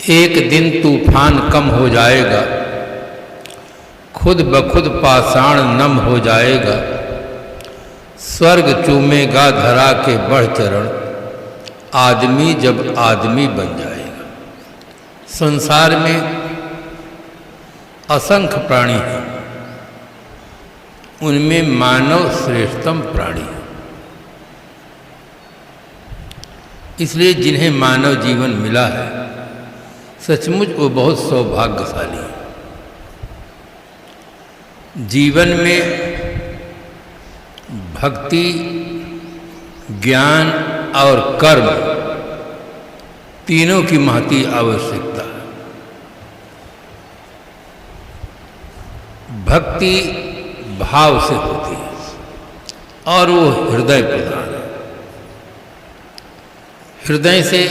एक दिन तूफान कम हो जाएगा, खुद ब खुद पाषाण नम हो जाएगा। स्वर्ग चूमेगा धरा के बढ़ चरण, आदमी जब आदमी बन जाएगा। संसार में असंख्य प्राणी हैं, उनमें मानव श्रेष्ठतम प्राणी है। इसलिए जिन्हें मानव जीवन मिला है, सचमुच वो बहुत सौभाग्यशाली है। जीवन में भक्ति, ज्ञान और कर्म तीनों की महती आवश्यकता है। भक्ति भाव से होती है और वो हृदय प्रधान है। हृदय से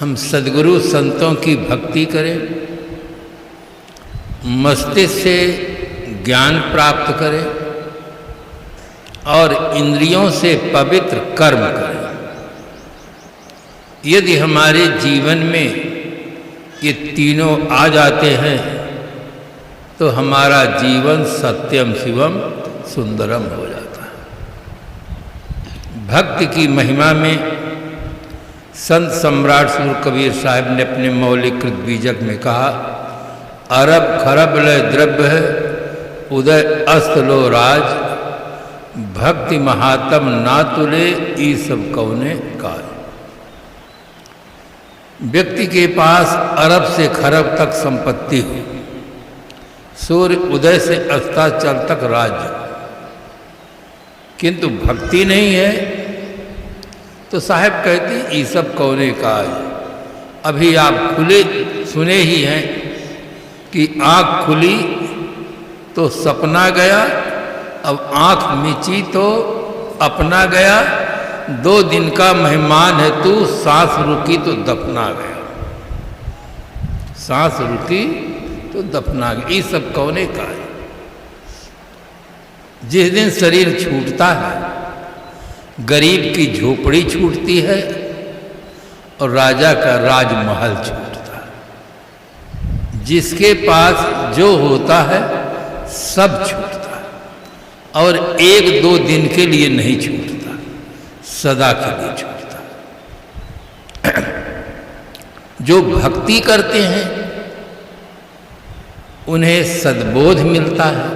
हम सद्गुरु संतों की भक्ति करें, मस्तिष्क से ज्ञान प्राप्त करें और इंद्रियों से पवित्र कर्म करें। यदि हमारे जीवन में ये तीनों आ जाते हैं तो हमारा जीवन सत्यम शिवम सुंदरम हो जाता है। भक्ति की महिमा में संत सम्राट सूर कबीर साहब ने अपने मौलिक कृत बीजक में कहा, अरब खरब लय द्रव्य है, उदय अस्त लो राज, भक्ति महात्म ना तुले, ई सब कौने काज। व्यक्ति के पास अरब से खरब तक संपत्ति हो, सूर्य उदय से अस्ताचल तक राज्य, किंतु भक्ति नहीं है तो साहब कहते ये सब कौने काज। अभी आप खुले सुने ही हैं कि आँख खुली तो सपना गया, अब आँख मिची तो अपना गया। 2 दिन का मेहमान है तू, सांस रुकी तो दफना गया। सांस रुकी तो दफना गया, ये सब कौने काज। जिस दिन शरीर छूटता है, गरीब की झोपड़ी छूटती है और राजा का राजमहल छूटता है। जिसके पास जो होता है सब छूटता है और 1-2 दिन के लिए नहीं छूटता, सदा के लिए छूटता है। जो भक्ति करते हैं उन्हें सद्बोध मिलता है,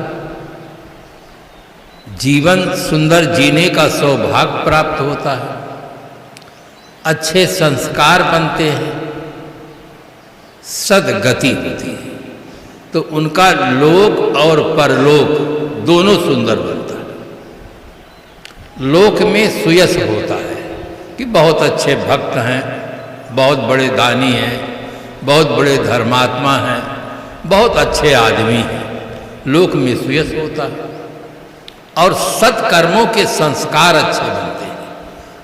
जीवन सुंदर जीने का सौभाग्य प्राप्त होता है, अच्छे संस्कार बनते हैं, सद्गति होती है, तो उनका लोक और परलोक दोनों सुंदर बनता है। लोक में सुयश होता है कि बहुत अच्छे भक्त हैं, बहुत बड़े दानी हैं, बहुत बड़े धर्मात्मा हैं, बहुत अच्छे आदमी हैं। लोक में सुयश होता है और सत्कर्मों के संस्कार अच्छे बनते हैं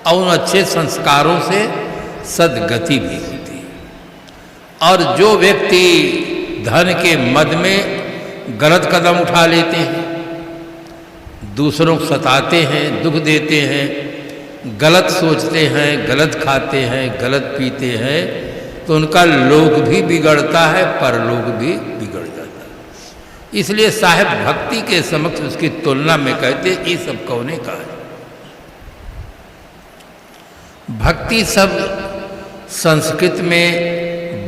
और उन अच्छे संस्कारों से सद्गति भी होती है। और जो व्यक्ति धन के मद में गलत कदम उठा लेते हैं, दूसरों को सताते हैं, दुख देते हैं, गलत सोचते हैं, गलत खाते हैं, गलत पीते हैं, तो उनका लोक भी बिगड़ता है, परलोक भी बिगड़ जाता है। इसलिए साहब भक्ति के समक्ष उसकी तुलना में कहते ये सब कौने का है। भक्ति शब्द संस्कृत में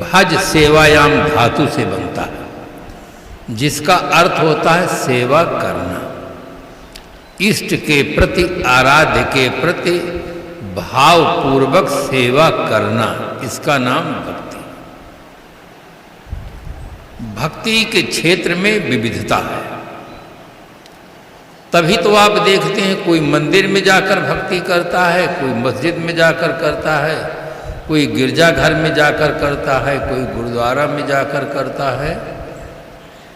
भज सेवायाम धातु से बनता है, जिसका अर्थ होता है सेवा करना, इष्ट के प्रति, आराध्य के प्रति भावपूर्वक सेवा करना, इसका नाम भक्ति। भक्ति के क्षेत्र में विविधता है। तभी तो आप देखते हैं कोई मंदिर में जाकर भक्ति करता है, कोई मस्जिद में जाकर करता है, कोई गिरजाघर में जाकर करता है, कोई गुरुद्वारा में जाकर करता है।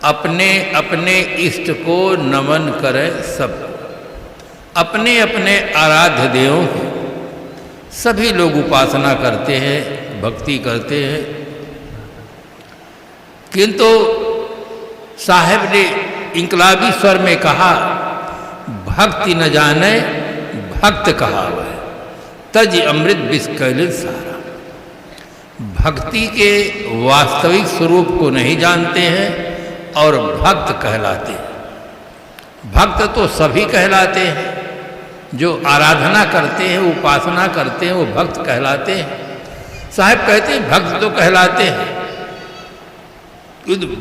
अपने अपने इष्ट को नमन करें सब, अपने अपने आराध्य देवों की सभी लोग उपासना करते हैं, भक्ति करते हैं। किंतु साहब ने इंकलाबी स्वर में कहा, भक्ति न जाने भक्त कहावै, तज अमृत विष कैलिन सारा। भक्ति के वास्तविक स्वरूप को नहीं जानते हैं और भक्त कहलाते हैं। भक्त तो सभी कहलाते हैं, जो आराधना करते हैं, उपासना करते हैं, वो भक्त कहलाते हैं। साहब कहते हैं भक्त तो कहलाते हैं,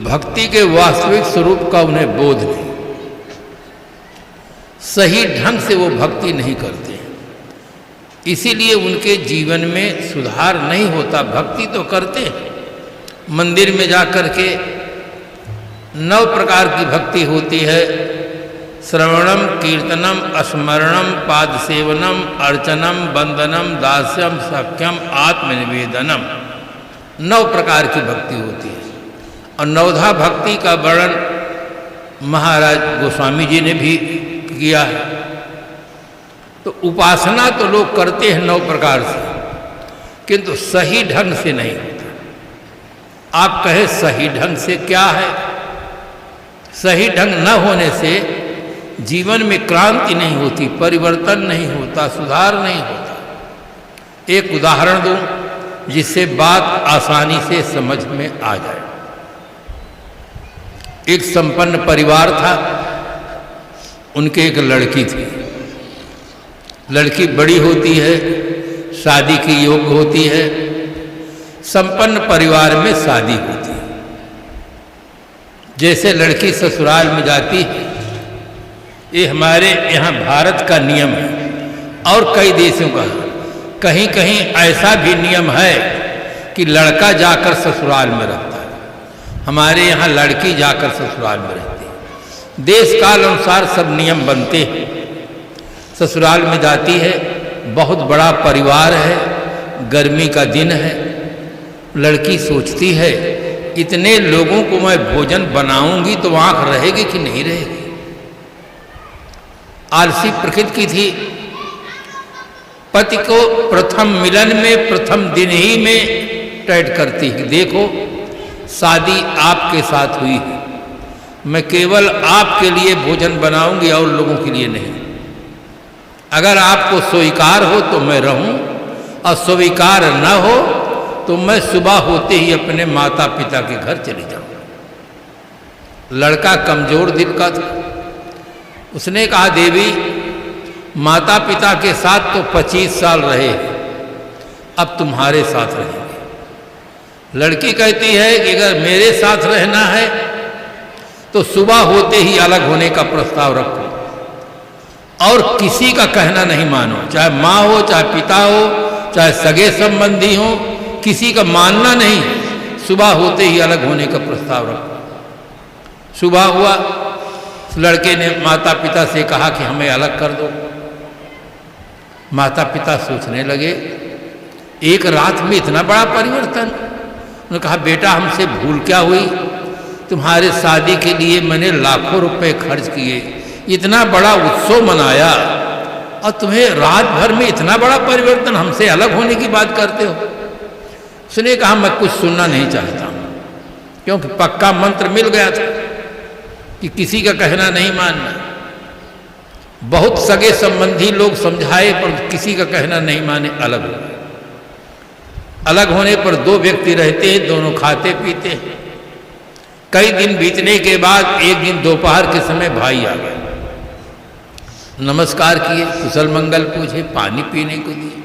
भक्ति के वास्तविक स्वरूप का उन्हें बोध नहीं, सही ढंग से वो भक्ति नहीं करते हैं, इसीलिए उनके जीवन में सुधार नहीं होता। भक्ति तो करते हैं, मंदिर में जाकर के 9 प्रकार की भक्ति होती है। श्रवणम, कीर्तनम, स्मरणम, पाद सेवनम, अर्चनम, वंदनम, दास्यम, सख्यम, आत्मनिवेदनम, 9 प्रकार की भक्ति होती है। और 9धा भक्ति का वर्णन महाराज गोस्वामी जी ने भी किया है। तो उपासना तो लोग करते हैं 9 प्रकार से, किंतु सही ढंग से नहीं होता। आप कहे सही ढंग से क्या है? सही ढंग न होने से जीवन में क्रांति नहीं होती, परिवर्तन नहीं होता, सुधार नहीं होता। एक उदाहरण दूं जिससे बात आसानी से समझ में आ जाए। एक संपन्न परिवार था, उनके एक लड़की थी। लड़की बड़ी होती है, शादी की योग्य होती है, संपन्न परिवार में शादी होती है। जैसे लड़की ससुराल में जाती है, ये हमारे यहाँ भारत का नियम है और कई देशों का, कहीं कहीं ऐसा भी नियम है कि लड़का जाकर ससुराल में रहता है। हमारे यहाँ लड़की जाकर ससुराल में रहती है। देश काल अनुसार सब नियम बनते हैं। ससुराल में जाती है, बहुत बड़ा परिवार है, गर्मी का दिन है। लड़की सोचती है इतने लोगों को मैं भोजन बनाऊंगी तो आंख रहेगी कि नहीं रहेगी। आलसी प्रकृति की थी। पति को प्रथम मिलन में, प्रथम दिन ही में टैट करती है, देखो शादी आपके साथ हुई है, मैं केवल आपके लिए भोजन बनाऊंगी और लोगों के लिए नहीं। अगर आपको स्वीकार हो तो मैं रहूं, और स्वीकार न हो तो मैं सुबह होते ही अपने माता पिता के घर चली जाऊं। लड़का कमजोर दिल का था। उसने कहा देवी, माता पिता के साथ तो 25 साल रहे, अब तुम्हारे साथ रहेंगे। लड़की कहती है कि अगर मेरे साथ रहना है तो सुबह होते ही अलग होने का प्रस्ताव रखो और किसी का कहना नहीं मानो, चाहे माँ हो, चाहे पिता हो, चाहे सगे संबंधी हो, किसी का मानना नहीं। सुबह होते ही अलग होने का प्रस्ताव रखो। सुबह हुआ, लड़के ने माता पिता से कहा कि हमें अलग कर दो। माता पिता सोचने लगे, एक रात में इतना बड़ा परिवर्तन। उन्होंने कहा बेटा, हमसे भूल क्या हुई? तुम्हारे शादी के लिए मैंने लाखों रुपए खर्च किए, इतना बड़ा उत्सव मनाया, और तुम्हें रात भर में इतना बड़ा परिवर्तन, हमसे अलग होने की बात करते हो। उसने कहा मैं कुछ सुनना नहीं चाहता हूं, क्योंकि पक्का मंत्र मिल गया था कि किसी का कहना नहीं मानना। बहुत सगे संबंधी लोग समझाए पर किसी का कहना नहीं माने, अलग हो गए। अलग होने पर 2 व्यक्ति रहते हैं, दोनों खाते पीते हैं। कई दिन बीतने के बाद एक दिन दोपहर के समय भाई आ गए, नमस्कार किए, कुशल मंगल पूछे, पानी पीने को दिए,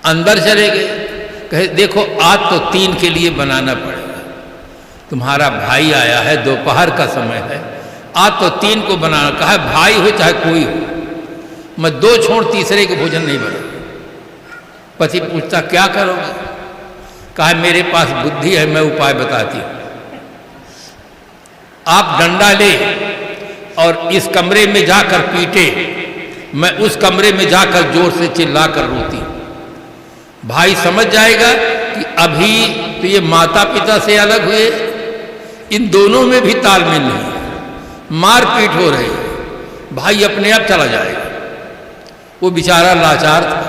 अंदर चले गए। कहे देखो आज तो 3 के लिए बनाना पड़ेगा, तुम्हारा भाई आया है, दोपहर का समय है, आज तो 3 को बनाना। कहा भाई हो चाहे कोई हो, मैं 2 छोड़ तीसरे के भोजन नहीं बना। पति पूछता क्या करोगे? कहा मेरे पास बुद्धि है, मैं उपाय बताती हूं। आप डंडा ले और इस कमरे में जाकर पीटे, मैं उस कमरे में जाकर जोर से चिल्लाकर रोती हूं। भाई समझ जाएगा कि अभी तो ये माता पिता से अलग हुए, इन दोनों में भी तालमेल नहीं है, मारपीट हो रही है, भाई अपने आप चला जाएगा। वो बेचारा लाचार था,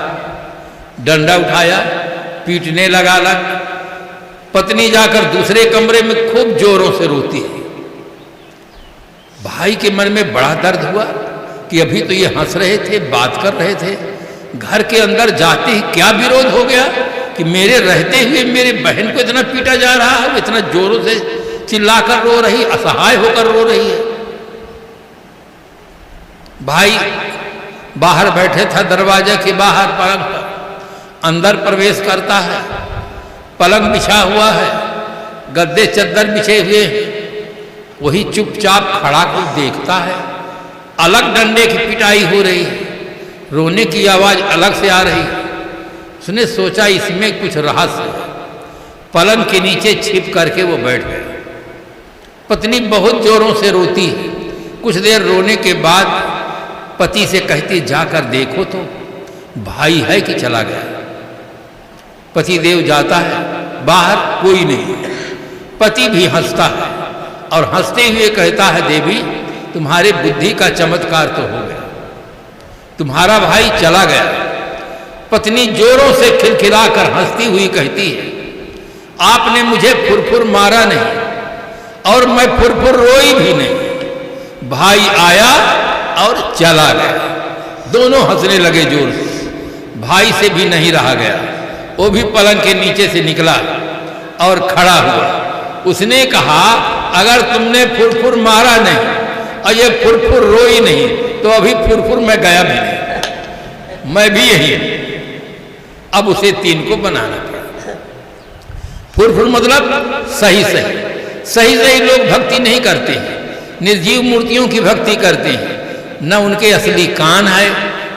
डंडा उठाया, पीटने लगा। पत्नी जाकर दूसरे कमरे में खूब जोरों से रोती है। भाई के मन में बड़ा दर्द हुआ कि अभी तो ये हंस रहे थे, बात कर रहे थे, घर के अंदर जाते ही क्या विरोध हो गया कि मेरे रहते हुए मेरे बहन को इतना पीटा जा रहा है, इतना जोरों से चिल्लाकर रो रही, असहाय होकर रो रही है। भाई बाहर बैठे था, दरवाजे के बाहर पलंग पर, अंदर प्रवेश करता है, पलंग बिछा हुआ है, गद्दे चद्दर बिछे हुए हैं, वही चुपचाप खड़ा कर देखता है। अलग डंडे की पिटाई हो रही है, रोने की आवाज अलग से आ रही है। उसने सोचा इसमें कुछ रहस्य है, पलंग के नीचे छिप करके वो बैठ गया। पत्नी बहुत जोरों से रोती है। कुछ देर रोने के बाद पति से कहती, जाकर देखो तो भाई है कि चला गया। पति देव जाता है, बाहर कोई नहीं। पति भी हंसता है और हंसते हुए कहता है, देवी तुम्हारे बुद्धि का चमत्कार तो हो गया, तुम्हारा भाई चला गया। पत्नी जोरों से खिलखिलाकर हंसती हुई कहती है, आपने मुझे फुरफुर मारा नहीं और मैं फुरफुर रोई भी नहीं, भाई आया और चला गया। दोनों हंसने लगे जोर से। भाई से भी नहीं रहा गया, वो भी पलंग के नीचे से निकला और खड़ा हुआ। उसने कहा, अगर तुमने फुरफुर मारा नहीं और ये फुरफुर रोई नहीं तो अभी फुरफुर में गया भी नहीं, मैं भी यही हूं। अब उसे 3 को बनाना पड़ा। फुरफुर मतलब सही सही लोग भक्ति नहीं करते हैं, निर्जीव मूर्तियों की भक्ति करते हैं। न उनके असली कान है,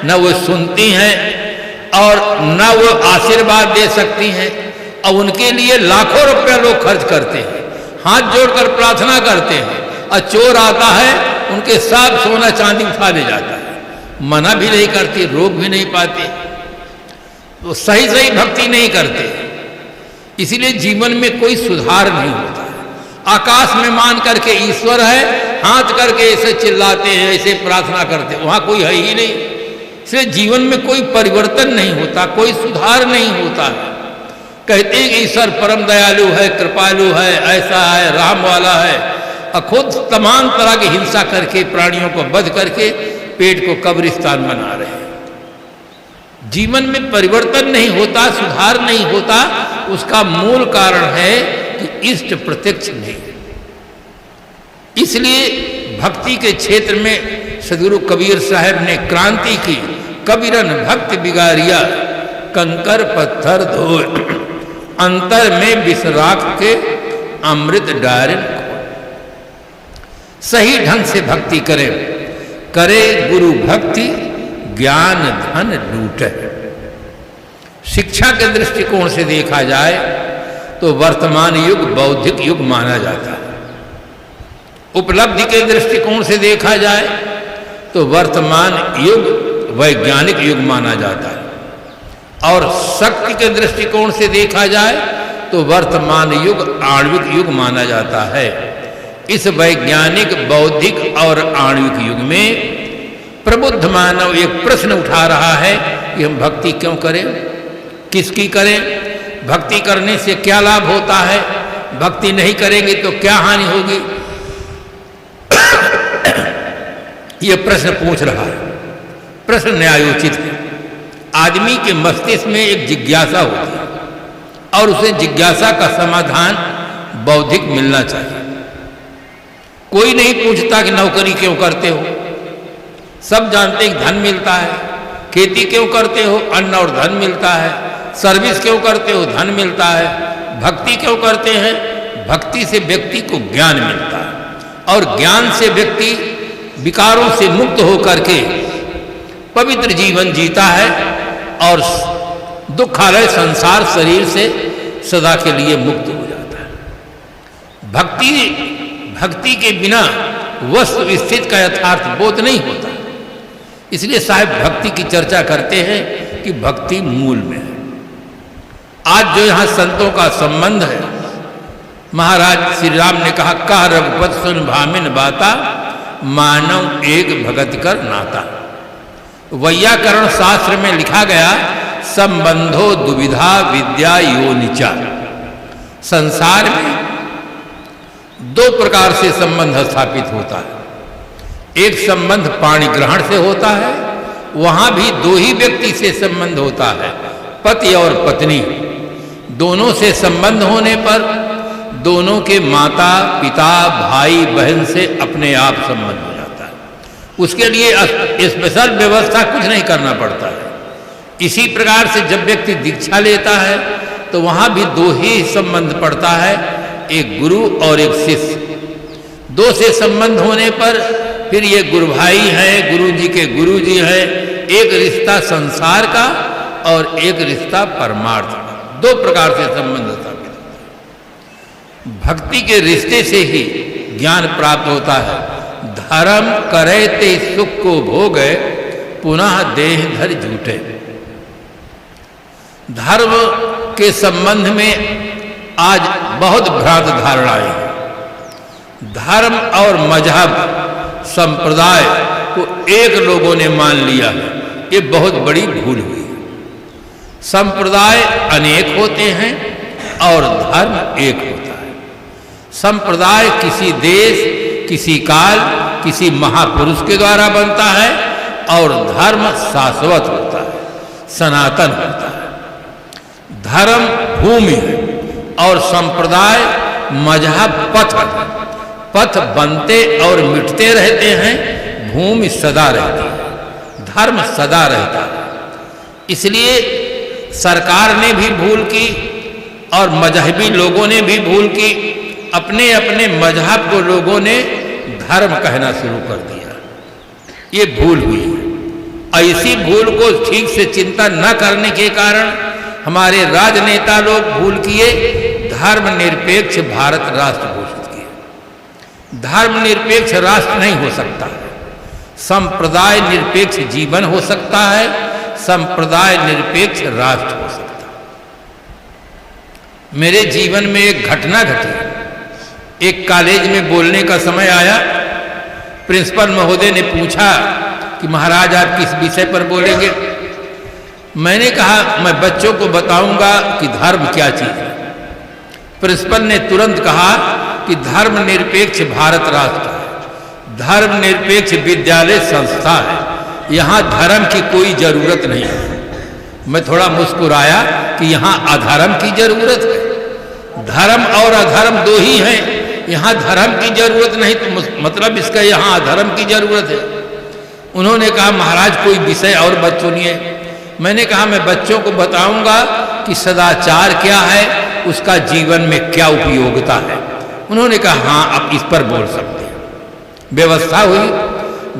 न वो सुनती हैं और न वो आशीर्वाद दे सकती हैं, और उनके लिए लाखों रुपया लोग खर्च करते हैं, हाथ जोड़कर प्रार्थना करते हैं, और चोर आता है उनके सब सोना चांदी उठा ले जाता है। मना भी नहीं करती, रोक भी नहीं पाते, तो सही भक्ति नहीं करते। इसीलिए जीवन में कोई सुधार नहीं होता। आकाश में मान करके ईश्वर है, हाथ करके ऐसे चिल्लाते हैं, ऐसे प्रार्थना करते हैं, वहां कोई है ही नहीं। इसलिए जीवन में कोई परिवर्तन नहीं होता, कोई सुधार नहीं होता। कहते हैं कि ईश्वर परम दयालु है, कृपालु है, ऐसा है, राम वाला है, और खुद तमाम तरह की हिंसा करके, प्राणियों को वध करके पेट को कब्रिस्तान बना रहे हैं। जीवन में परिवर्तन नहीं होता, सुधार नहीं होता। उसका मूल कारण है कि इष्ट प्रत्यक्ष नहीं। इसलिए भक्ति के क्षेत्र में सदगुरु कबीर साहब ने क्रांति की। कबीरन भक्त बिगारिया, कंकर पत्थर धोए, अंतर में विसराख के अमृत डारिन। सही ढंग से भक्ति करे, करे गुरु भक्ति, ज्ञान धन लूटे। शिक्षा के दृष्टिकोण से देखा जाए तो वर्तमान युग बौद्धिक युग माना जाता है। उपलब्धि के दृष्टिकोण से देखा जाए तो वर्तमान युग वैज्ञानिक युग माना जाता है, और शक्ति के दृष्टिकोण से देखा जाए तो वर्तमान युग आणविक युग माना जाता है। इस वैज्ञानिक, बौद्धिक और आणविक युग में प्रबुद्ध मानव एक प्रश्न उठा रहा है कि हम भक्ति क्यों करें, किसकी करें, भक्ति करने से क्या लाभ होता है, भक्ति नहीं करेंगे तो क्या हानि होगी। ये प्रश्न पूछ रहा है। प्रश्न न्यायोचित है। आदमी के मस्तिष्क में एक जिज्ञासा होती है और उसे जिज्ञासा का समाधान बौद्धिक मिलना चाहिए। कोई नहीं पूछता कि नौकरी क्यों करते हो, सब जानते हैं धन मिलता है। खेती क्यों करते हो, अन्न और धन मिलता है। सर्विस क्यों करते हो, धन मिलता है। भक्ति क्यों करते हैं, भक्ति से व्यक्ति को ज्ञान मिलता है, और ज्ञान से व्यक्ति विकारों से मुक्त होकर के पवित्र जीवन जीता है और दुखालय संसार शरीर से सदा के लिए मुक्त हो जाता है। भक्ति के बिना वस्तु स्थिति का यथार्थ बोध नहीं होता। इसलिए साहब भक्ति की चर्चा करते हैं कि भक्ति मूल में है। आज जो यहाँ संतों का संबंध है, महाराज श्री राम ने कहा, कह रघुपत सुन भामिन बाता, मानव एक भगत कर नाता। वैयाकरण शास्त्र में लिखा गया, संबंधो दुविधा विद्या योनिचा। संसार में 2 प्रकार से संबंध स्थापित होता है। एक संबंध पाणी ग्रहण से होता है, वहां भी 2 ही व्यक्ति से संबंध होता है, पति और पत्नी। दोनों से संबंध होने पर दोनों के माता पिता भाई बहन से अपने आप संबंध हो जाता है। उसके लिए स्पेशल व्यवस्था कुछ नहीं करना पड़ता है। इसी प्रकार से जब व्यक्ति दीक्षा लेता है तो वहाँ भी दो ही संबंध पड़ता है, एक गुरु और एक शिष्य। दो से संबंध होने पर फिर ये गुरु भाई हैं, गुरु जी के गुरु जी हैं। एक रिश्ता संसार का और एक रिश्ता परमार्थ का, दो प्रकार से संबंध स्थापित होता है। भक्ति के रिश्ते से ही ज्ञान प्राप्त होता है। धर्म करे ते सुख को भोगे, पुनः देह धर झूठे। धर्म के संबंध में आज बहुत भ्रांत धारणाएं हैं। धर्म और मजहब संप्रदाय को एक लोगों ने मान लिया है, ये बहुत बड़ी भूल हुई। संप्रदाय अनेक होते हैं और धर्म एक होता है। संप्रदाय किसी देश, किसी काल, किसी महापुरुष के द्वारा बनता है और धर्म शाश्वत होता है, सनातन होता है। धर्म भूमि है और संप्रदाय मजहब पथ है। पथ बनते और मिटते रहते हैं, भूमि सदा रहती है, धर्म सदा रहता है। इसलिए सरकार ने भी भूल की और मजहबी लोगों ने भी भूल की। अपने अपने मजहब को लोगों ने धर्म कहना शुरू कर दिया, ये भूल हुई। ऐसी भूल को ठीक से चिंता न करने के कारण हमारे राजनेता लोग भूल किए, धर्मनिरपेक्ष भारत राष्ट्र घोषित किए। धर्मनिरपेक्ष राष्ट्र नहीं हो सकता है, संप्रदाय निरपेक्ष जीवन हो सकता है, संप्रदाय निरपेक्ष राष्ट्र हो सकता है। मेरे जीवन में एक घटना घटी। एक कॉलेज में बोलने का समय आया, प्रिंसिपल महोदय ने पूछा कि महाराज आप किस विषय पर बोलेंगे। मैंने कहा मैं बच्चों को बताऊंगा कि धर्म क्या चीज है। प्रिंसिपल ने तुरंत कहा कि धर्मनिरपेक्ष भारत राष्ट्र है, धर्मनिरपेक्ष विद्यालय संस्था है, यहाँ धर्म की कोई जरूरत नहीं है। मैं थोड़ा मुस्कुराया कि यहाँ अधर्म की जरूरत है। धर्म और अधर्म दो ही हैं, यहाँ धर्म की जरूरत नहीं, तो मतलब इसका यहाँ अधर्म की जरूरत है। उन्होंने कहा महाराज कोई विषय और मत चुनिए। मैंने कहा मैं बच्चों को बताऊंगा कि सदाचार क्या है, उसका जीवन में क्या उपयोगिता है। उन्होंने कहा हाँ आप इस पर बोल सकते हैं। व्यवस्था हुई,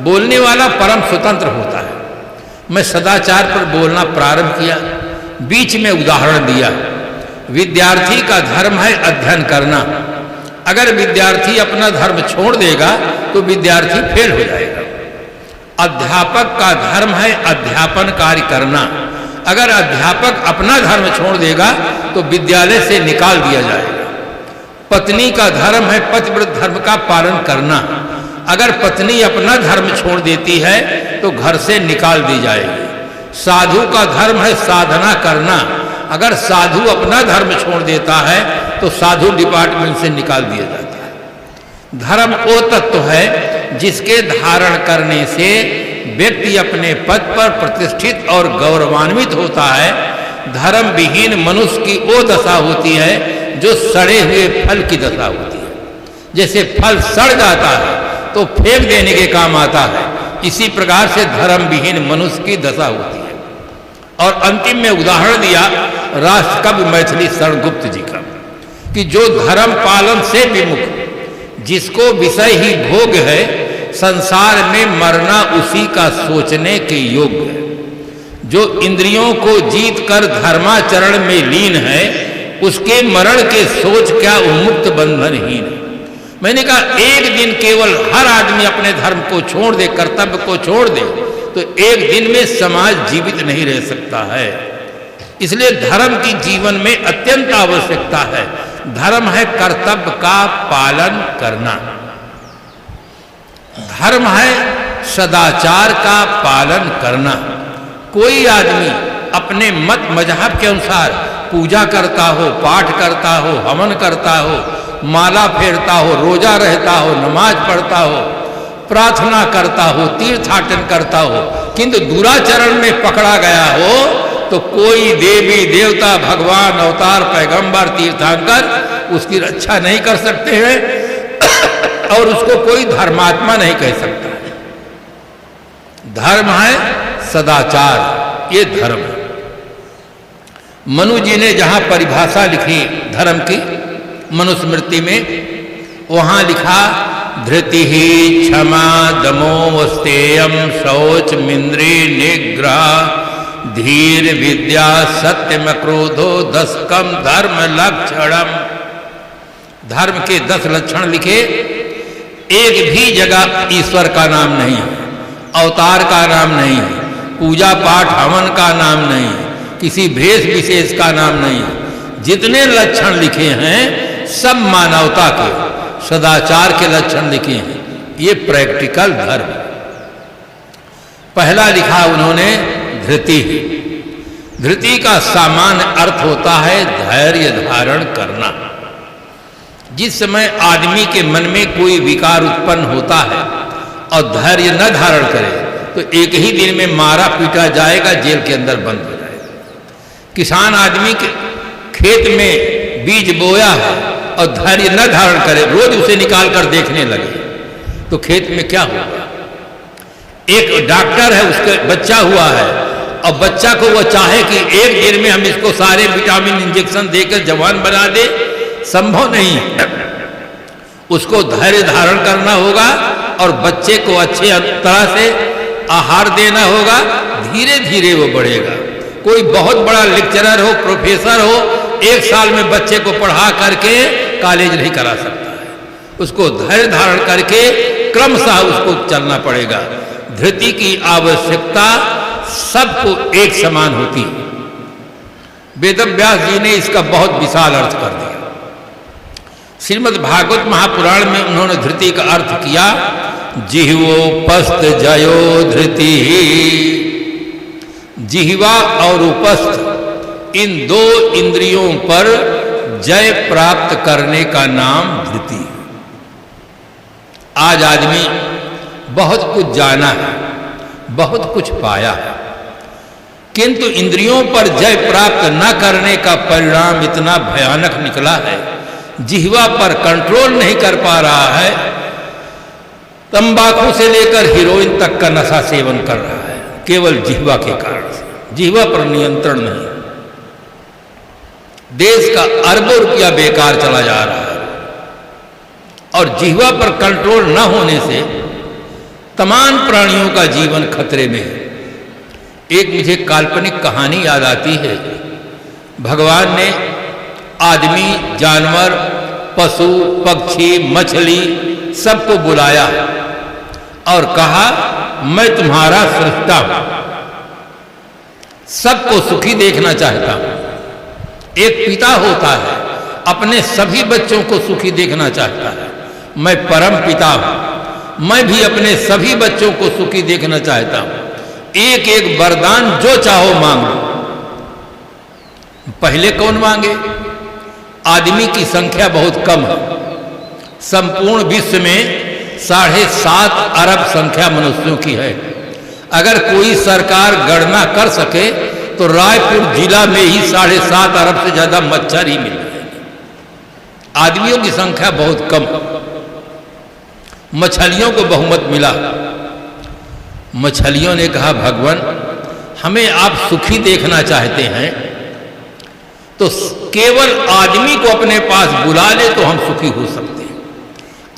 बोलने वाला परम स्वतंत्र होता है। मैं सदाचार पर बोलना प्रारंभ किया, बीच में उदाहरण दिया। विद्यार्थी का धर्म है अध्ययन करना। अगर विद्यार्थी अपना धर्म छोड़ देगा तो विद्यार्थी फेल हो जाएगा। अध्यापक का धर्म है अध्यापन कार्य करना। अगर अध्यापक अपना धर्म छोड़ देगा तो विद्यालय से निकाल दिया जाएगा। पत्नी का धर्म है पतिव्रत धर्म का पालन करना। अगर पत्नी अपना धर्म छोड़ देती है तो घर से निकाल दी जाएगी। साधु का धर्म है साधना करना। अगर साधु अपना धर्म छोड़ देता है तो साधु डिपार्टमेंट से निकाल दिया जाता है। धर्म वो तत्व है जिसके धारण करने से व्यक्ति अपने पद पर प्रतिष्ठित और गौरवान्वित होता है। धर्म विहीन मनुष्य की वो दशा होती है जो सड़े हुए फल की दशा होती है। जैसे फल सड़ जाता है तो फेंक देने के काम आता है, इसी प्रकार से धर्म विहीन मनुष्य की दशा होती है। और अंतिम में उदाहरण दिया राष्ट्र कवि मैथिली शरण गुप्त जी का कि जो धर्म पालन से विमुख, जिसको विषय ही भोग है, संसार में मरना उसी का सोचने के योग्य है। जो इंद्रियों को जीत कर धर्माचरण में लीन है, उसके मरण के सोच क्या उन्मुक्त बंधनहीन है। मैंने कहा एक दिन केवल हर आदमी अपने धर्म को छोड़ दे, कर्तव्य को छोड़ दे, तो एक दिन में समाज जीवित नहीं रह सकता है। इसलिए धर्म की जीवन में अत्यंत आवश्यकता है। धर्म है कर्तव्य का पालन करना। धर्म है सदाचार का पालन करना। कोई आदमी अपने मत मजहब के अनुसार पूजा करता हो, पाठ करता हो, हवन करता हो, माला फेरता हो, रोजा रहता हो, नमाज पढ़ता हो, प्रार्थना करता हो, तीर्थाटन करता हो, किंतु दुराचरण में पकड़ा गया हो तो कोई देवी देवता भगवान अवतार पैगंबर तीर्थंकर उसकी रक्षा नहीं कर सकते हैं और उसको कोई धर्मात्मा नहीं कह सकता। धर्म है सदाचार, ये धर्म है। मनु जी ने जहां परिभाषा लिखी धर्म की मनुस्मृति में, वहां लिखा धृति ही क्षमा दमो स्तेयम शौच मिंद्री निग्रह धीर विद्या सत्यम क्रोधो दशकम धर्म लक्षणम। धर्म के 10 लक्षण लिखे। एक भी जगह ईश्वर का नाम नहीं है, अवतार का नाम नहीं है, पूजा पाठ हवन का नाम नहीं है, किसी भेष विशेष का नाम नहीं है। जितने लक्षण लिखे हैं सब मानवता के, सदाचार के लक्षण लिखे हैं। ये प्रैक्टिकल धर्म। पहला लिखा उन्होंने धृति। धृति का सामान्य अर्थ होता है धैर्य धारण करना। जिस समय आदमी के मन में कोई विकार उत्पन्न होता है और धैर्य न धारण करे तो एक ही दिन में मारा पीटा जाएगा, जेल के अंदर बंद हो जाएगा। किसान आदमी के खेत में बीज बोया है और धैर्य न धारण करे, रोज उसे निकाल कर देखने लगे तो खेत में क्या होगा। एक डॉक्टर है, उसका बच्चा हुआ है और बच्चा को वह चाहे कि एक दिन में हम इसको सारे विटामिन इंजेक्शन देकर जवान बना दे, संभव नहीं है। उसको धैर्य धारण करना होगा और बच्चे को अच्छे तरह से आहार देना होगा, धीरे धीरे वो बढ़ेगा। कोई बहुत बड़ा लेक्चरर हो, प्रोफेसर हो, एक साल में बच्चे को पढ़ा करके कॉलेज नहीं करा सकता है। उसको धैर्य धारण करके क्रमशः उसको चलना पड़ेगा। धृति की आवश्यकता सबको एक समान होती है। वेदव्यास जी ने इसका बहुत विशाल अर्थ कर दिया। श्रीमद् भागवत महापुराण में उन्होंने धृति का अर्थ किया जिह्वोपस्थ जयो धृति। जिह्वा और उपस्थ इन 2 इंद्रियों पर जय प्राप्त करने का नाम धृति। आज आदमी बहुत कुछ जाना है, बहुत कुछ पाया है, किंतु इंद्रियों पर जय प्राप्त न करने का परिणाम इतना भयानक निकला है। जिह्वा पर कंट्रोल नहीं कर पा रहा है, तंबाकू से लेकर हीरोइन तक का नशा सेवन कर रहा है, केवल जिह्वा के कारण से। जिह्वा पर नियंत्रण नहीं। देश का अरबों रुपया बेकार चला जा रहा है और जिह्वा पर कंट्रोल न होने से तमाम प्राणियों का जीवन खतरे में है। एक मुझे काल्पनिक कहानी याद आती है। भगवान ने आदमी, जानवर, पशु, पक्षी, मछली सबको बुलाया और कहा मैं तुम्हारा सृष्टा हूं, सबको सुखी देखना चाहता हूं। एक पिता होता है, अपने सभी बच्चों को सुखी देखना चाहता है। मैं परम पिता हूं, मैं भी अपने सभी बच्चों को सुखी देखना चाहता हूं। एक एक वरदान जो चाहो मांग लो। पहले कौन मांगे? आदमी की संख्या बहुत कम है। संपूर्ण विश्व में 7.5 अरब संख्या मनुष्यों की है। अगर कोई सरकार गणना कर सके तो रायपुर जिला में ही 7.5 अरब से ज्यादा मच्छर ही मिल जाएंगे। आदमियों की संख्या बहुत कम। मछलियों को बहुमत मिला। मछलियों ने कहा भगवान हमें आप सुखी देखना चाहते हैं तो केवल आदमी को अपने पास बुला ले तो हम सुखी हो सकते हैं।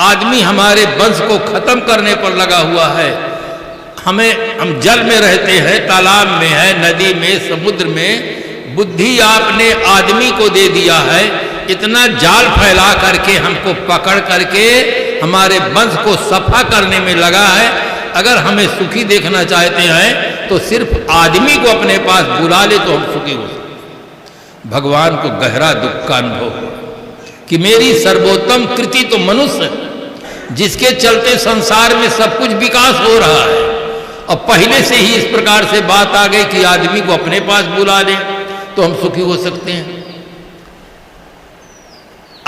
आदमी हमारे वंश को खत्म करने पर लगा हुआ है। हम जल में रहते हैं, तालाब में है, नदी में, समुद्र में। बुद्धि आपने आदमी को दे दिया है, इतना जाल फैला करके हमको पकड़ करके हमारे वंश को सफा करने में लगा है। अगर हमें सुखी देखना चाहते हैं तो सिर्फ आदमी को अपने पास बुला ले तो हम सुखी हो सकते। भगवान को गहरा दुख का अनुभव हुआ कि मेरी सर्वोत्तम कृति तो मनुष्य है, जिसके चलते संसार में सब कुछ विकास हो रहा है। और पहले से ही इस प्रकार से बात आ गई कि आदमी को अपने पास बुला ले तो हम सुखी हो सकते हैं।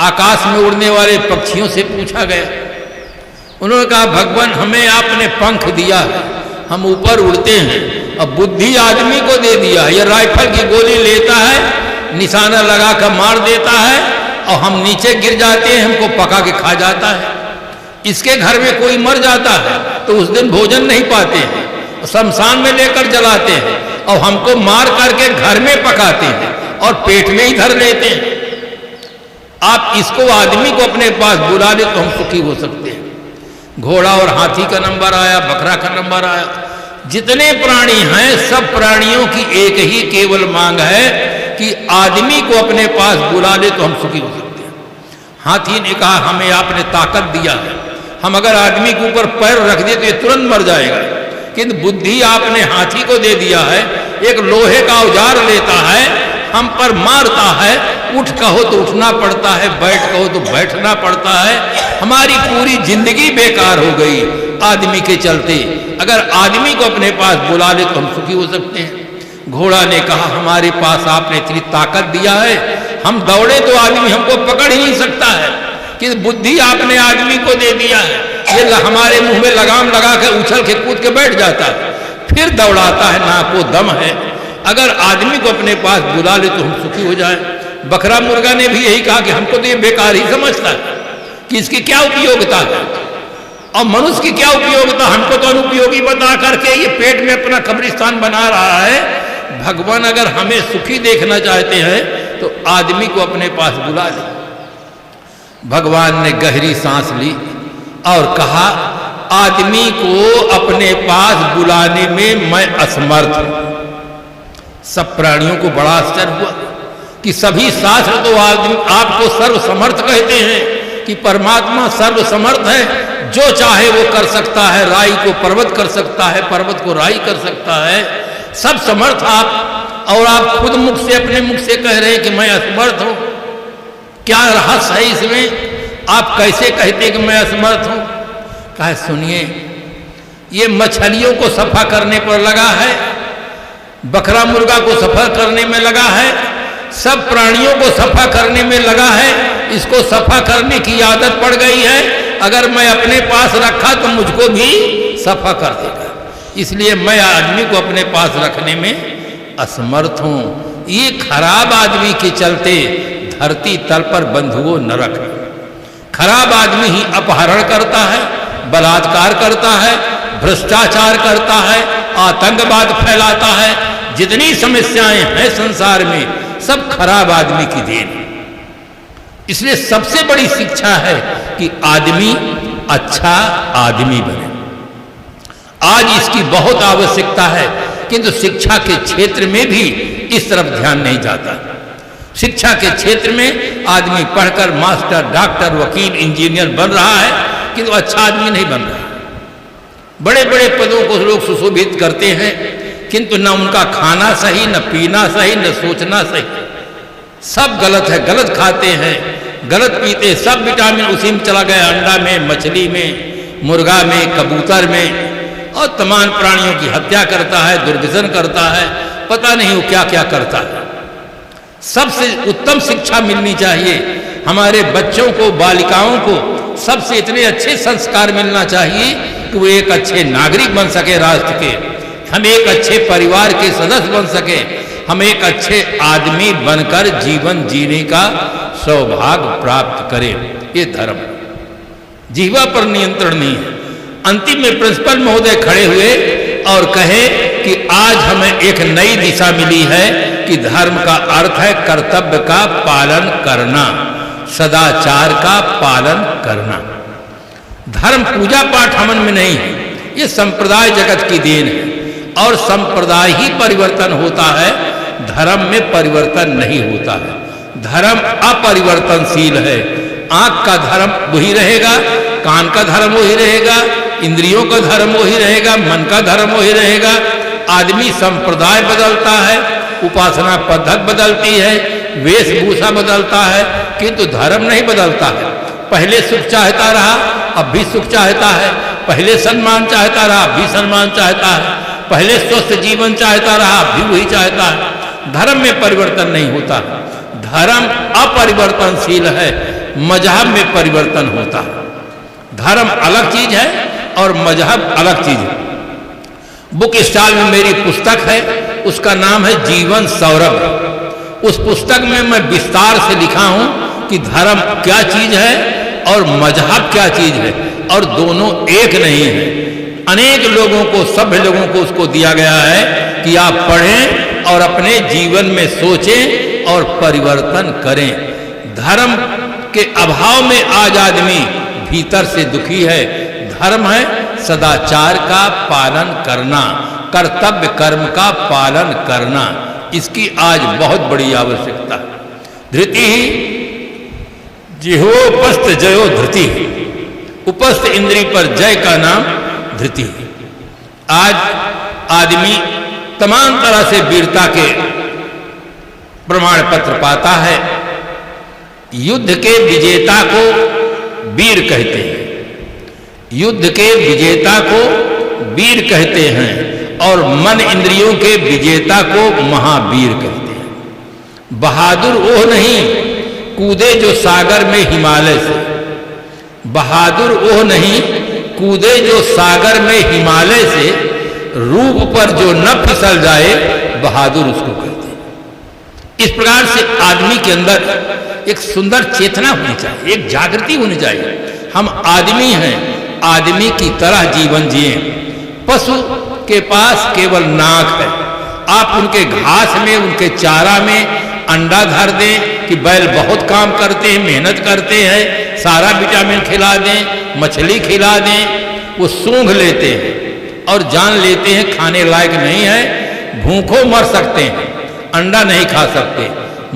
आकाश में उड़ने वाले पक्षियों से पूछा गया, उन्होंने कहा भगवान हमें आपने पंख दिया है, हम ऊपर उड़ते हैं, अब बुद्धि आदमी को दे दिया है। ये राइफल की गोली लेता है, निशाना लगा कर मार देता है और हम नीचे गिर जाते हैं, हमको पका के खा जाता है। इसके घर में कोई मर जाता है तो उस दिन भोजन नहीं पाते हैं, शमशान में लेकर जलाते हैं और हमको मार करके घर में पकाते हैं और पेट में ही धर लेते हैं। आप इसको आदमी को अपने पास बुला ले तो हम सुखी हो सकते हैं। घोड़ा और हाथी का नंबर आया, बकरा का नंबर आया। जितने प्राणी हैं सब प्राणियों की एक ही केवल मांग है कि आदमी को अपने पास बुला ले तो हम सुखी हो सकते हैं। हाथी ने कहा हमें आपने ताकत दिया है, हम अगर आदमी के ऊपर पैर रख दे तो ये तुरंत मर जाएगा, किंतु बुद्धि आपने हाथी को दे दिया है। एक लोहे का औजार लेता है, हम पर मारता है, उठ कहो तो उठना पड़ता है, बैठ कहो तो बैठना पड़ता है। हमारी पूरी जिंदगी बेकार हो गई आदमी के चलते। अगर आदमी को अपने पास बुला ले तो हम सुखी हो सकते हैं। घोड़ा ने कहा हमारे पास आपने इतनी ताकत दिया है, हम दौड़े तो आदमी हमको पकड़ ही नहीं सकता है, कि बुद्धि आपने आदमी को दे दिया है। ये हमारे मुंह में लगाम लगा कर उछल के कूद के बैठ जाता है, फिर दौड़ाता है, ना को दम है। अगर आदमी को अपने पास बुला ले तो हम सुखी हो जाए। बकरा मुर्गा ने भी यही कहा कि हमको तो ये बेकार ही समझता है कि इसकी क्या उपयोगिता है, और मनुष्य की क्या उपयोगिता, हमको तो अनुपयोगी बता करके ये पेट में अपना कब्रिस्तान बना रहा है। भगवान अगर हमें सुखी देखना चाहते हैं तो आदमी को अपने पास बुला ले। भगवान ने गहरी सांस ली और कहा आदमी को अपने पास बुलाने में मैं असमर्थ हूं। सब प्राणियों को बड़ा आश्चर्य हुआ कि सभी शास्त्र तो आपको सर्वसमर्थ कहते हैं कि परमात्मा सर्वसमर्थ है, जो चाहे वो कर सकता है, राई को पर्वत कर सकता है, पर्वत को राई कर सकता है, सब समर्थ आप, और आप खुद मुख से अपने मुख से कह रहे हैं कि मैं असमर्थ हूं। क्या रहस्य है इसमें? आप कैसे कहते कि मैं असमर्थ हूं? कहा सुनिए, ये मछलियों को सफा करने पर लगा है, बकरा मुर्गा को सफा करने में लगा है, सब प्राणियों को सफा करने में लगा है। इसको सफा करने की आदत पड़ गई है, अगर मैं अपने पास रखा तो मुझको भी सफा कर देगा, इसलिए मैं आदमी को अपने पास रखने में असमर्थ हूं। ये खराब आदमी के चलते धरती तल पर बंधुओं नरक है। खराब आदमी ही अपहरण करता है, बलात्कार करता है, भ्रष्टाचार करता है, आतंकवाद फैलाता है। जितनी समस्याएं हैं संसार में सब खराब आदमी की देन है। इसलिए सबसे बड़ी शिक्षा है कि आदमी अच्छा आदमी बने। आज इसकी बहुत आवश्यकता है, किंतु शिक्षा के क्षेत्र में भी इस तरफ ध्यान नहीं जाता। शिक्षा के क्षेत्र में आदमी पढ़कर मास्टर, डॉक्टर, वकील, इंजीनियर बन रहा है, किंतु अच्छा आदमी नहीं बन रहा। बड़े बड़े पदों को लोग सुशोभित करते हैं, किंतु न उनका खाना सही, न पीना सही, न सोचना सही, सब गलत है। गलत खाते हैं, गलत पीते, सब विटामिन उसी में चला गया, अंडा में, मछली में, मुर्गा में, कबूतर में, और तमाम प्राणियों की हत्या करता है, दुर्व्यसन करता है, पता नहीं वो क्या क्या करता है। सबसे उत्तम शिक्षा मिलनी चाहिए हमारे बच्चों को, बालिकाओं को, सबसे इतने अच्छे संस्कार मिलना चाहिए कि वो एक अच्छे नागरिक बन सके राष्ट्र के, हम एक अच्छे परिवार के सदस्य बन सके, हम एक अच्छे आदमी बनकर जीवन जीने का सौभाग्य प्राप्त करें। ये धर्म, जीवा पर नियंत्रण नहीं है। अंतिम में प्रिंसिपल महोदय खड़े हुए और कहे कि आज हमें एक नई दिशा मिली है कि धर्म का अर्थ है कर्तव्य का पालन करना, सदाचार का पालन करना। धर्म पूजा पाठ हवन में नहीं है, ये संप्रदाय जगत की देन है, और संप्रदाय ही परिवर्तन होता है, धर्म में परिवर्तन नहीं होता है। धर्म अपरिवर्तनशील है। आंख का धर्म वही रहेगा, कान का धर्म वही रहेगा, इंद्रियों का धर्म वही रहेगा, मन का धर्म वही रहेगा। आदमी संप्रदाय बदलता है, उपासना पद्धति बदलती है, वेशभूषा बदलता है, किंतु धर्म नहीं बदलता है। पहले सुख चाहता रहा, अब भी सुख चाहता है। पहले सम्मान चाहता रहा, अब भी सम्मान चाहता है। पहले स्वस्थ जीवन चाहता रहा, अब भी वही चाहता है। धर्म में परिवर्तन नहीं होता। धर्म अपरिवर्तनशील है, मजहब में परिवर्तन होता है। धर्म अलग चीज है और मजहब अलग चीज है। बुक स्टॉल में मेरी पुस्तक है, उसका नाम है जीवन सौरभ। उस पुस्तक में मैं विस्तार से लिखा हूं कि धर्म क्या चीज है और मजहब क्या चीज है, और दोनों एक नहीं है। अनेक लोगों को, सभ्य लोगों को उसको दिया गया है कि आप पढ़ें और अपने जीवन में सोचें और परिवर्तन करें। धर्म के अभाव में आज आदमी भीतर से दुखी है। धर्म है सदाचार का पालन करना, कर्तव्य कर्म का पालन करना। इसकी आज बहुत बड़ी आवश्यकता है। धृति जिह्वोपस्थ जयो धृति, उपस्थ इंद्री पर जय का नाम धृति। आज आदमी तमाम तरह से वीरता के प्रमाण पत्र पाता है। युद्ध के विजेता को वीर कहते हैं, युद्ध के विजेता को वीर कहते हैं, और मन इंद्रियों के विजेता को महावीर कहते हैं। बहादुर वो नहीं कूदे जो सागर में हिमालय से, बहादुर वो नहीं कूदे जो सागर में हिमालय से, रूप पर जो न फिसल जाए बहादुर उसको कहते हैं। इस प्रकार से आदमी के अंदर एक सुंदर चेतना होनी चाहिए, एक जागृति होनी चाहिए। हम आदमी हैं, आदमी की तरह जीवन जिए। पशु के पास केवल नाक है, आप उनके घास में, उनके चारा में अंडा धर दें कि बैल बहुत काम करते हैं, मेहनत करते हैं, सारा विटामिन खिला दें, मछली खिला दें, वो सूंघ लेते हैं और जान लेते हैं खाने लायक नहीं है, भूखों मर सकते हैं, अंडा नहीं खा सकते,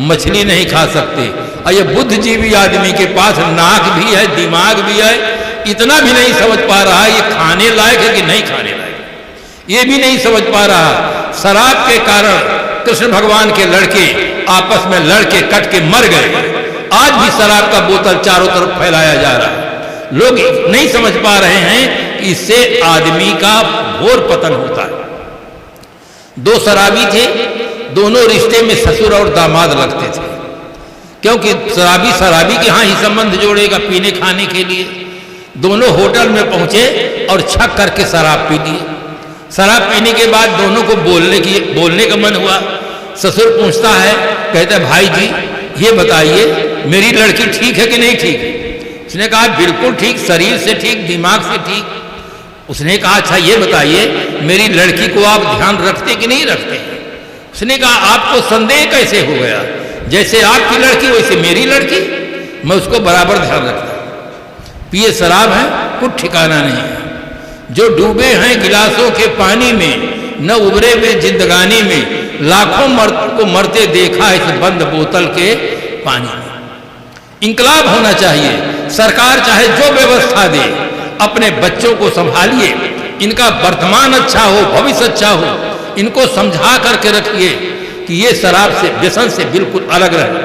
मछली नहीं खा सकते। और ये बुद्धिजीवी आदमी के पास नाक भी है, दिमाग भी है, इतना भी नहीं समझ पा रहा ये खाने लायक है कि नहीं खाने लायक, ये भी नहीं समझ पा रहा। शराब के कारण कृष्ण भगवान के लड़के आपस में लड़के कट के मर गए। आज भी शराब का बोतल चारों तरफ फैलाया जा रहा है। लोग नहीं समझ पा रहे हैं कि इससे आदमी का घोर पतन होता है। दो शराबी थे, दोनों रिश्ते में ससुर और दामाद लगते थे, क्योंकि शराबी शराबी के यहाँ ही संबंध जोड़ेगा पीने खाने के लिए। दोनों होटल में पहुंचे और छक करके शराब पी ली। शराब पीने के बाद दोनों को बोलने का मन हुआ। ससुर पूछता है, कहता है भाई जी ये बताइए मेरी लड़की ठीक है कि नहीं ठीक? उसने कहा बिल्कुल ठीक, शरीर से ठीक, दिमाग से ठीक। उसने कहा अच्छा ये बताइए मेरी लड़की को आप ध्यान रखते कि नहीं रखते? उसने कहा आपको संदेह कैसे हो गया? जैसे आपकी लड़की वैसे मेरी लड़की, मैं उसको बराबर ध्यान रखता। पिए शराब है, कुछ ठिकाना नहीं है। जो डूबे हैं गिलासों के पानी में, न उभरे हुए जिंदगानी में, लाखों मर्द को मरते देखा इस बंद बोतल के पानी में। इंकलाब होना चाहिए। सरकार चाहे जो व्यवस्था दे, अपने बच्चों को संभालिए, इनका वर्तमान अच्छा हो, भविष्य अच्छा हो, इनको समझा करके रखिए कि ये शराब से, व्यसन से बिल्कुल अलग रहे,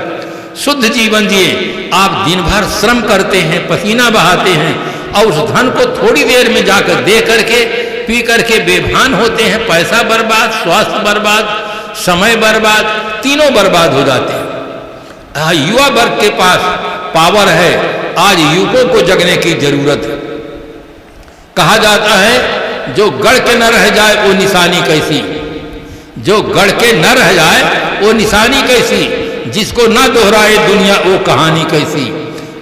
शुद्ध जीवन जिए। आप दिन भर श्रम करते हैं, पसीना बहाते हैं, और उस धन को थोड़ी देर में जाकर दे करके, पी करके बेभान होते हैं। पैसा बर्बाद, स्वास्थ्य बर्बाद, समय बर्बाद, तीनों बर्बाद हो जाते हैं। युवा वर्ग के पास पावर है, आज युवकों को जगने की जरूरत है। कहा जाता है जो गढ़ के न रह जाए वो निशानी कैसी, जो गढ़ के न रह जाए वो निशानी कैसी, जिसको न दोहराए दुनिया वो कहानी कैसी।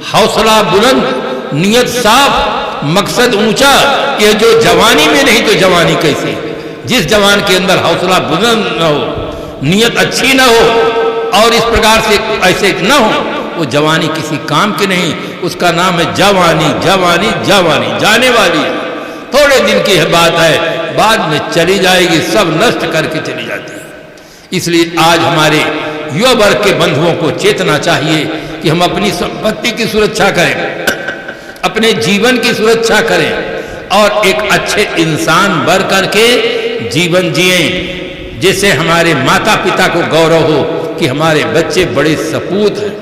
हौसला बुलंद, नियत साफ, मकसद ऊंचा, ये जो जवानी में नहीं तो जवानी कैसी। जिस जवान के अंदर हौसला बुलंद न हो, नियत अच्छी न हो, और इस प्रकार से ऐसे न हो, वो जवानी किसी काम की नहीं। उसका नाम है जवानी। जवानी जवानी जाने वाली है, थोड़े दिन की बात है, बाद में चली जाएगी, सब नष्ट करके चली जाती है। इसलिए आज हमारे युवा वर्ग के बंधुओं को चेतना चाहिए कि हम अपनी संपत्ति की सुरक्षा करें, अपने जीवन की सुरक्षा करें, और एक अच्छे इंसान बन करके जीवन जिए, जिससे हमारे माता पिता को गौरव हो कि हमारे बच्चे बड़े सपूत हैं।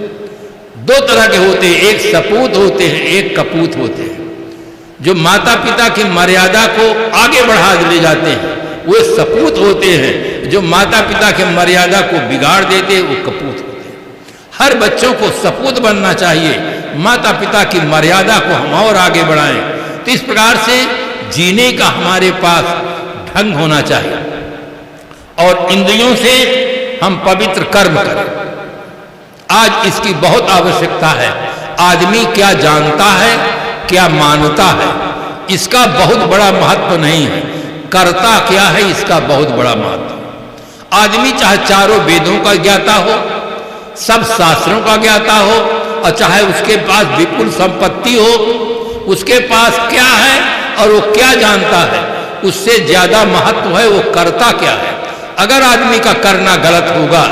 दो तरह के होते हैं, एक सपूत होते हैं, एक कपूत होते हैं। जो माता पिता की मर्यादा को आगे बढ़ा ले जाते हैं वो सपूत होते हैं, जो माता पिता की मर्यादा को बिगाड़ देते हैं वो कपूत होते हैं। हर बच्चों को सपूत बनना चाहिए, माता पिता की मर्यादा को हम और आगे बढ़ाएं। तो इस प्रकार से जीने का हमारे पास भंग होना चाहिए और इंद्रियों से हम पवित्र कर्म करें। आज इसकी बहुत आवश्यकता है। आदमी क्या जानता है, क्या मानता है, इसका बहुत बड़ा महत्व नहीं है। करता क्या है, इसका बहुत बड़ा महत्व। आदमी चाहे चारों वेदों का ज्ञाता हो, सब शास्त्रों का ज्ञाता हो, और चाहे उसके पास विपुल संपत्ति हो, उसके पास क्या है और वो क्या जानता है, उससे ज्यादा महत्व है वो करता क्या है। अगर आदमी का करना गलत होगा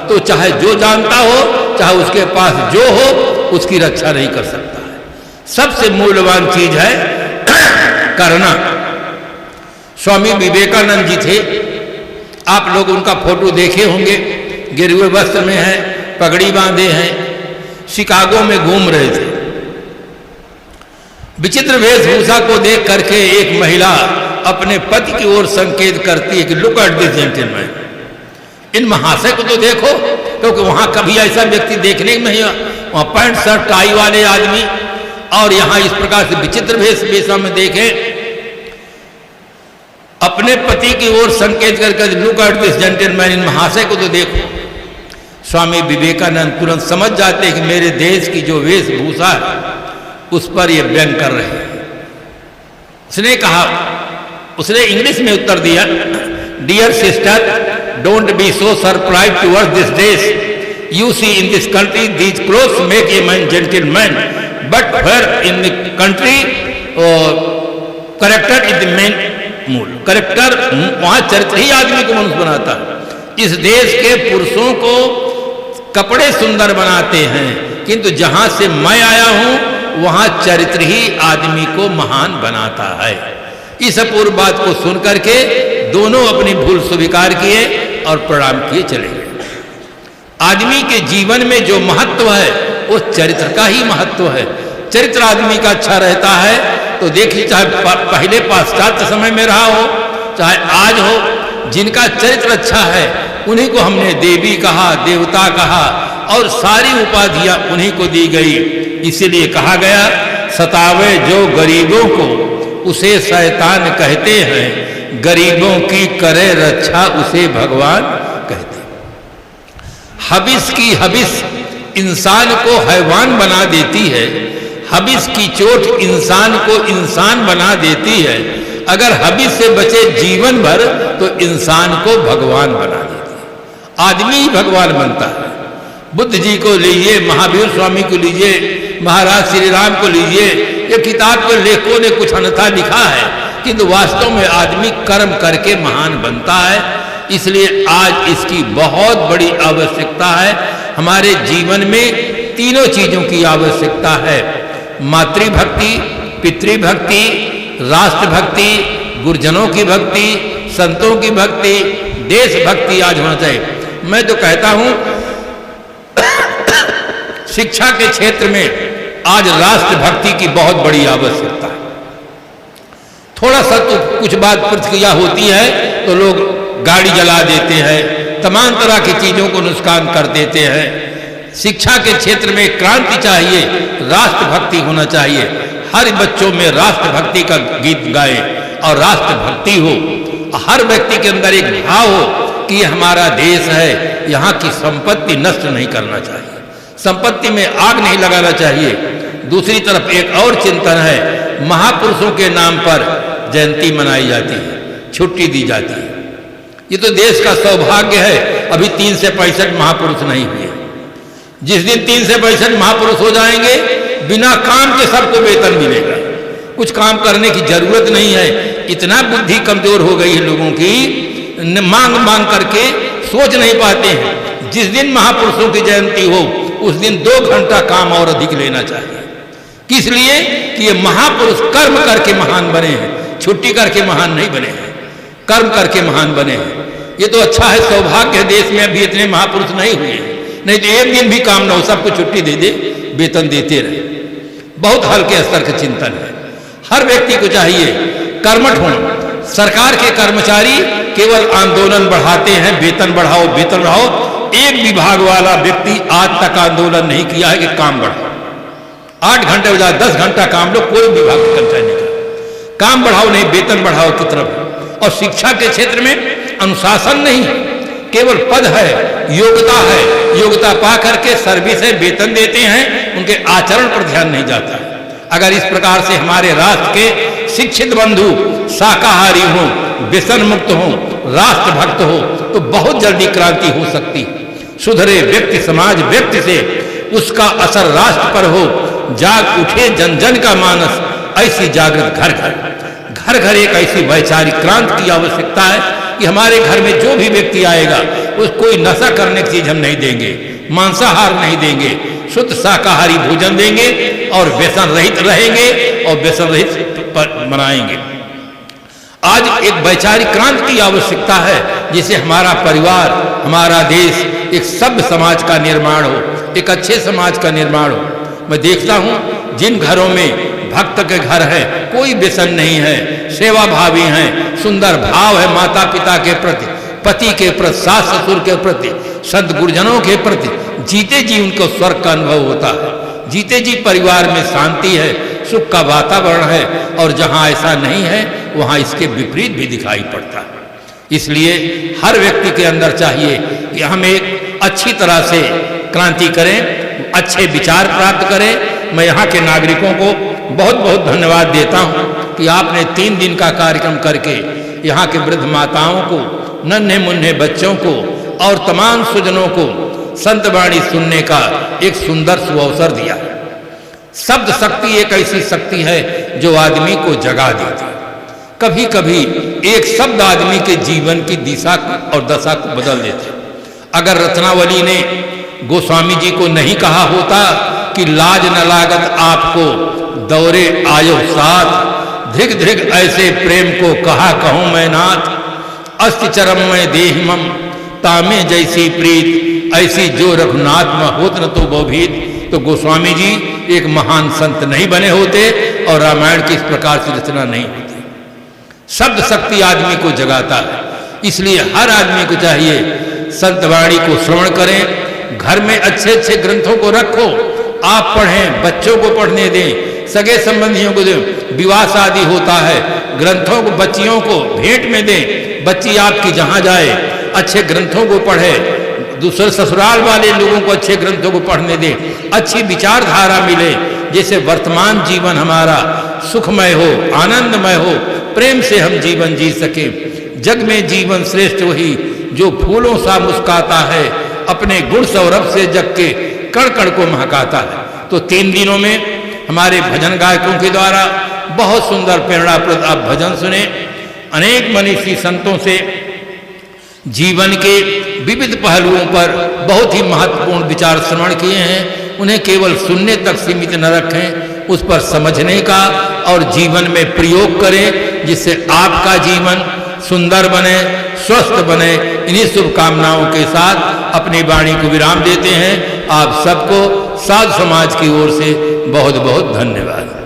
तो चाहे जो जानता हो, चाहे उसके पास जो हो, उसकी रक्षा नहीं कर सकता है। सबसे मूल्यवान चीज है करना। स्वामी विवेकानंद जी थे, आप लोग उनका फोटो देखे होंगे, गिरवे वस्त्र में है, पगड़ी बांधे हैं, शिकागो में घूम रहे थे। विचित्र वेशभूषा को देख करके एक महिला अपने पति की ओर संकेत करती है कि लुक एट दिस जेंटलमैन, इन महाशय को तो देखो, क्योंकि वहां कभी ऐसा व्यक्ति देखने में नहीं, वहां पैंट शर्ट टाई वाले आदमी, और यहां इस प्रकार से विचित्र वेशभूषा में देखे। अपने पति की ओर संकेत करके लुक एट दिस जेंटलमैन, इन महाशय को तो देखो। स्वामी विवेकानंद तुरंत समझ जाते हैं कि मेरे देश की जो वेशभूषा है उस पर ये व्यंग कर रहे हैं। उसने कहा, उसने इंग्लिश में उत्तर दिया, dear sister, don't be so surprise towards this dress. You see in this country these clothes make a man gentleman, but where in the country character is the main मूल। करेक्टर, वहां चरित्र ही आदमी को मनुष्य बनाता है। इस देश के पुरुषों को कपड़े सुंदर बनाते हैं, किंतु जहां से मैं आया हूं वहां चरित्र ही आदमी को महान बनाता है। इस अपूर्व बात को सुनकर के दोनों अपनी भूल स्वीकार किए और प्रणाम किए चले गए। आदमी के जीवन में जो महत्व है वो चरित्र का ही महत्व है। चरित्र आदमी का अच्छा रहता है तो देखिए, चाहे पहले पाश्चात्य समय में रहा हो, चाहे आज हो, जिनका चरित्र अच्छा है उन्हीं को हमने देवी कहा, देवता कहा, और सारी उपाधियां उन्हीं को दी गई। इसीलिए कहा गया, सतावे जो गरीबों को उसे शैतान कहते हैं, गरीबों की करे रक्षा उसे भगवान कहते हैं। हबिस की हबिस इंसान को हैवान बना देती है, हबिस की चोट इंसान को इंसान बना देती है। अगर हबिस से बचे जीवन भर तो इंसान को भगवान बना देती है। आदमी ही भगवान बनता है। बुद्ध जी को लीजिए, महावीर स्वामी को लीजिए, महाराज श्री राम को लीजिए, ये किताब के लेखकों ने कुछ अन्यथा लिखा है, किंतु वास्तव में आदमी कर्म करके महान बनता है। इसलिए आज इसकी बहुत बड़ी आवश्यकता है। हमारे जीवन में तीनों चीजों की आवश्यकता है, मातृभक्ति, पितृभक्ति, राष्ट्रभक्ति, गुरुजनों की भक्ति, संतों की भक्ति, देशभक्ति आज होना चाहिए। मैं तो कहता हूं शिक्षा के क्षेत्र में आज राष्ट्रभक्ति की बहुत बड़ी आवश्यकता है। थोड़ा सा तो कुछ बात प्रतिक्रिया होती है तो लोग गाड़ी जला देते हैं, तमाम तरह की चीजों को नुकसान कर देते हैं। शिक्षा के क्षेत्र में क्रांति चाहिए, राष्ट्रभक्ति होना चाहिए। हर बच्चों में राष्ट्रभक्ति का गीत गाए और राष्ट्रभक्ति हो। हर व्यक्ति के अंदर एक भाव हो कि ये हमारा देश है, यहाँ की संपत्ति नष्ट नहीं करना चाहिए, संपत्ति में आग नहीं लगाना चाहिए। दूसरी तरफ एक और चिंतन है, महापुरुषों के नाम पर जयंती मनाई जाती है, छुट्टी दी जाती है। ये तो देश का सौभाग्य है, अभी 3 से 65 महापुरुष नहीं हुए। जिस दिन 3 से 65 महापुरुष हो जाएंगे, बिना काम के सबको वेतन मिलेगा, कुछ काम करने की जरूरत नहीं है। इतना बुद्धि कमजोर हो गई है लोगों की, मांग मांग करके सोच नहीं पाते हैं। जिस दिन महापुरुषों की जयंती हो उस दिन 2 घंटा काम और अधिक लेना चाहिए। किस लिए? कि ये महापुरुष कर्म करके महान बने हैं, छुट्टी करके महान नहीं बने हैं, कर्म करके महान बने हैं। ये तो अच्छा है, सौभाग्य है, देश में अभी इतने महापुरुष नहीं हुए हैं। नहीं तो एक दिन भी काम ना हो, सबको छुट्टी दे दे, वेतन देते रहे। बहुत हल्के स्तर का चिंतन है। हर व्यक्ति को चाहिए कर्मठ होना। सरकार के कर्मचारी केवल आंदोलन बढ़ाते हैं, वेतन बढ़ाओ, वेतन बढ़ाओ। एक विभाग वाला व्यक्ति आज तक आंदोलन नहीं किया है कि काम बढ़ाओ। 8 घंटे बजाय 10 घंटा काम लो, कोई विभाग का कर्मचारी नहीं कर। काम बढ़ाओ नहीं, वेतन बढ़ाओ की तरफ। और शिक्षा के क्षेत्र में अनुशासन नहीं, केवल पद है, योग्यता पा करके सर्विस है, वेतन देते हैं, उनके आचरण पर ध्यान नहीं जाता। अगर इस प्रकार से हमारे राष्ट्र के शिक्षित बंधु शाकाहारी हों, व्यसन मुक्त हों, राष्ट्र भक्त हो, तो बहुत जल्दी क्रांति हो सकती। सुधरे व्यक्ति समाज व्यक्ति से उसका असर राष्ट्र पर हो, जाग उठे जन जन का मानस, ऐसी जागृत घर घर एक ऐसी वैचारिक क्रांति की आवश्यकता है कि हमारे घर में जो भी व्यक्ति आएगा उसको कोई नशा करने की चीज हम नहीं देंगे, मांसाहार नहीं देंगे, शुद्ध शाकाहारी भोजन देंगे और व्यसन रहित रहेंगे और व्यसन रहित मनाएंगे। आज एक वैचारिक क्रांति की आवश्यकता है जिससे हमारा परिवार, हमारा देश एक सभ्य समाज का निर्माण हो, एक अच्छे समाज का निर्माण हो। मैं देखता हूं जिन घरों में भक्त के घर है, कोई व्यसन नहीं है, सेवा भावी हैं, सुंदर भाव है माता पिता के प्रति, पति के प्रति, सास ससुर के प्रति, संत गुरुजनों के प्रति, जीते जी उनको स्वर्ग का अनुभव होता है, जीते जी परिवार में शांति है, सुख का वातावरण है। और जहां ऐसा नहीं है वहां इसके विपरीत भी दिखाई पड़ता है। इसलिए हर व्यक्ति के अंदर चाहिए कि हम एक अच्छी तरह से क्रांति करें, अच्छे विचार प्राप्त करें। मैं यहाँ के नागरिकों को बहुत बहुत धन्यवाद देता हूँ कि आपने 3 दिन का कार्यक्रम करके यहाँ के वृद्ध माताओं को, नन्हे मुन्ने बच्चों को और तमाम सुजनों को संत वाणी सुनने का एक सुंदर सुअवसर दिया। शब्द शक्ति एक ऐसी शक्ति है जो आदमी को जगा देती। कभी कभी एक शब्द आदमी के जीवन की दिशा और दशा को बदल देते। अगर रत्नावली ने गोस्वामी जी को नहीं कहा होता कि लाज न लागत आपको दौरे आयो साथ, धिग धिग ऐसे प्रेम को कहा कहूं मैं नाथ, अस्ति चरम में देहिमम तामे जैसी प्रीत, ऐसी जो रघुनाथ में होत न तो बोभीत, तो गोस्वामी जी एक महान संत नहीं बने होते और रामायण की इस प्रकार से रचना नहीं होती। शब्द शक्ति आदमी को जगाता है, इसलिए हर आदमी को चाहिए संत वाणी को श्रवण करें, घर में अच्छे अच्छे ग्रंथों को रखो, आप पढ़ें, बच्चों को पढ़ने दें, सगे संबंधियों को दें। विवाह शादी होता है, ग्रंथों को बच्चियों को भेंट में दें, बच्ची आपकी जहां जाए अच्छे ग्रंथों को पढ़े, दूसरे ससुराल वाले लोगों को अच्छे ग्रंथों को पढ़ने दें, अच्छी विचारधारा मिले, जैसे वर्तमान जीवन हमारा सुखमय हो, आनंदमय हो, प्रेम से हम जीवन जी सके। जग में जीवन श्रेष्ठ वही जो फूलों सा मुस्काता है, अपने गुण सौरभ से जग के कण कण को महकाता है। तो 3 दिनों में हमारे भजन गायकों के द्वारा बहुत सुंदर प्रेरणाप्रद आप भजन सुने। अनेक मनीषी संतों से जीवन के विविध पहलुओं पर बहुत ही महत्वपूर्ण विचार श्रवण किए हैं। उन्हें केवल सुनने तक सीमित न रखें, उस पर समझने का और जीवन में प्रयोग करें, जिससे आपका जीवन सुंदर बने, स्वस्थ बने। इन्हीं शुभकामनाओं के साथ अपनी वाणी को विराम देते हैं। आप सबको साधु समाज की ओर से बहुत बहुत धन्यवाद।